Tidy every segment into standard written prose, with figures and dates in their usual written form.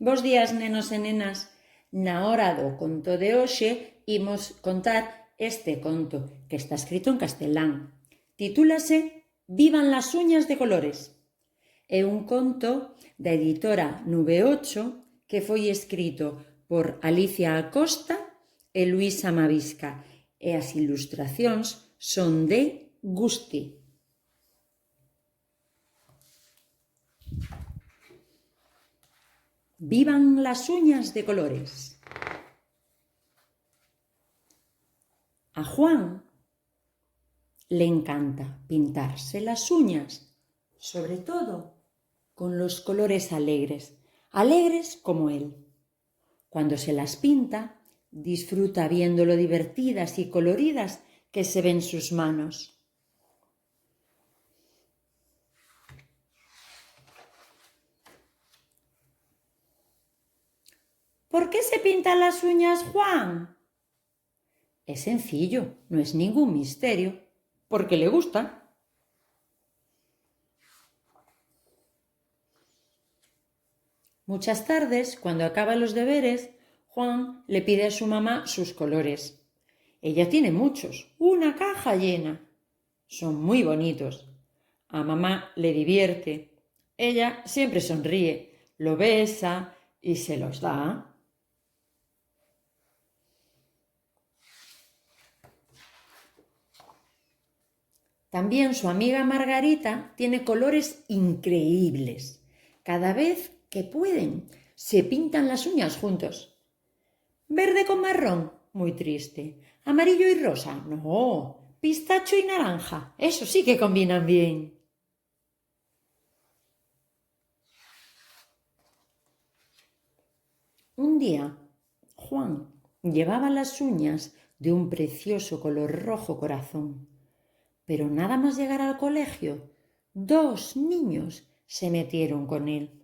Bos días, nenos e nenas. Na hora do conto de hoxe imos contar este conto que está escrito en castelán. Titúlase Vivan las uñas de colores. É un conto da editora Nube 8 que foi escrito por Alicia Acosta e Luisa Mavisca e as ilustracións son de Gusti. Vivan las uñas de colores. A Juan le encanta pintarse las uñas, sobre todo con los colores alegres, alegres como él. Cuando se las pinta, disfruta viendo lo divertidas y coloridas que se ven sus manos. ¿Por qué se pintan las uñas, Juan? Es sencillo, no es ningún misterio, porque le gusta. Muchas tardes, cuando acaba los deberes, Juan le pide a su mamá sus colores. Ella tiene muchos, una caja llena. Son muy bonitos. A mamá le divierte. Ella siempre sonríe, lo besa y se los da. También su amiga Margarita tiene colores increíbles. Cada vez que pueden, se pintan las uñas juntos. Verde con marrón, muy triste. Amarillo y rosa, no. Pistacho y naranja, eso sí que combinan bien. Un día, Juan llevaba las uñas de un precioso color rojo corazón. Pero nada más llegar al colegio, 2 niños se metieron con él.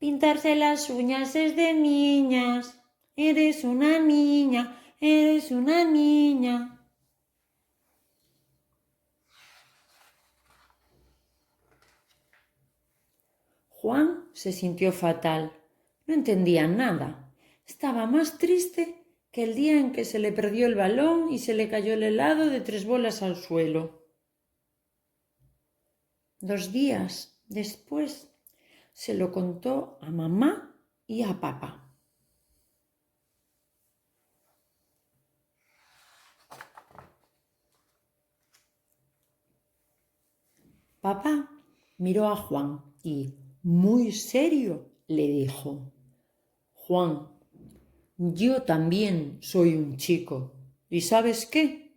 Pintarse las uñas es de niñas. Eres una niña, eres una niña. Juan se sintió fatal. No entendía nada. Estaba más triste que el día en que se le perdió el balón y se le cayó el helado de 3 bolas al suelo. 2 días después se lo contó a mamá y a papá. Papá miró a Juan y, muy serio, le dijo: Juan, yo también soy un chico. ¿Y sabes qué?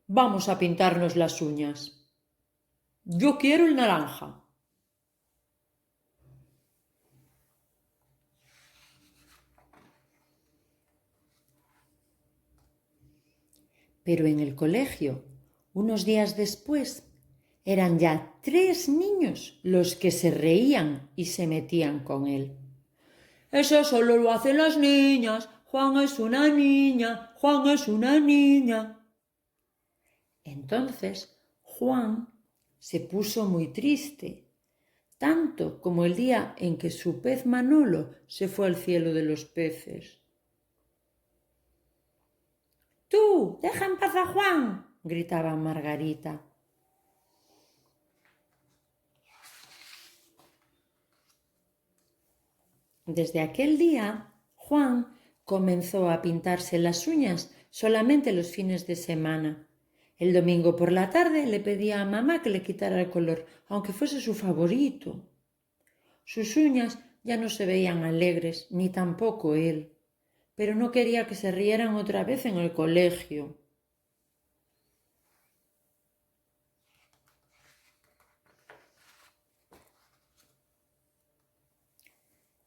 Vamos a pintarnos las uñas. Yo quiero el naranja. Pero en el colegio, unos días después, eran ya 3 niños los que se reían y se metían con él. Eso solo lo hacen las niñas. Juan es una niña. Juan es una niña. Entonces Juan se puso muy triste, tanto como el día en que su pez Manolo se fue al cielo de los peces. ¡Tú, deja en paz a Juan!, gritaba Margarita. Desde aquel día, Juan comenzó a pintarse las uñas solamente los fines de semana. El domingo por la tarde le pedía a mamá que le quitara el color, aunque fuese su favorito. Sus uñas ya no se veían alegres, ni tampoco él, pero no quería que se rieran otra vez en el colegio.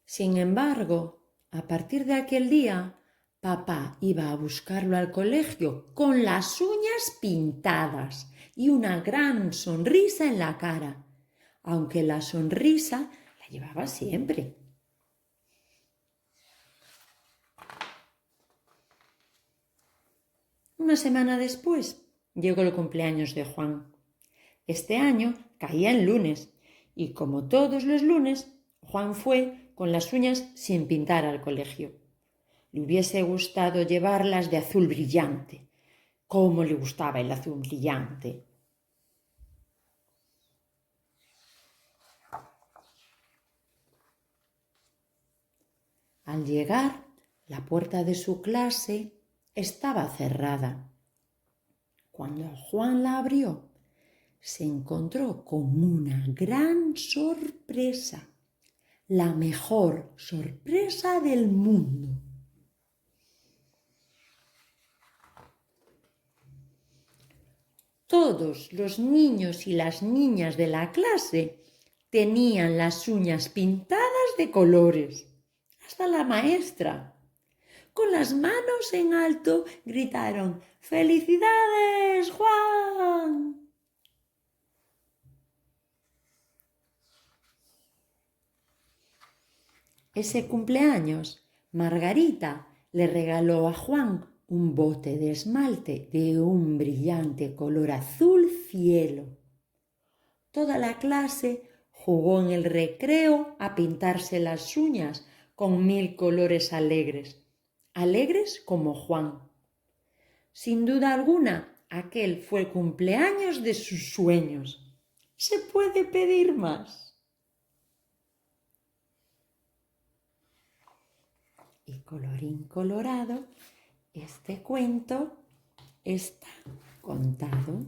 Sin embargo, a partir de aquel día, papá iba a buscarlo al colegio con las uñas pintadas y una gran sonrisa en la cara, aunque la sonrisa la llevaba siempre. Una semana después llegó el cumpleaños de Juan. Este año caía en lunes y, como todos los lunes, Juan fue con las uñas sin pintar al colegio. Le hubiese gustado llevarlas de azul brillante. ¿Cómo le gustaba el azul brillante? Al llegar, la puerta de su clase estaba cerrada. Cuando Juan la abrió, se encontró con una gran sorpresa, la mejor sorpresa del mundo. Todos los niños y las niñas de la clase tenían las uñas pintadas de colores. Hasta la maestra. Con las manos en alto gritaron: ¡Felicidades, Juan! Ese cumpleaños, Margarita le regaló a Juan un bote de esmalte de un brillante color azul cielo. Toda la clase jugó en el recreo a pintarse las uñas con 1000 colores alegres, alegres como Juan. Sin duda alguna, aquel fue el cumpleaños de sus sueños. ¿Se puede pedir más? Y colorín colorado, este cuento está contado.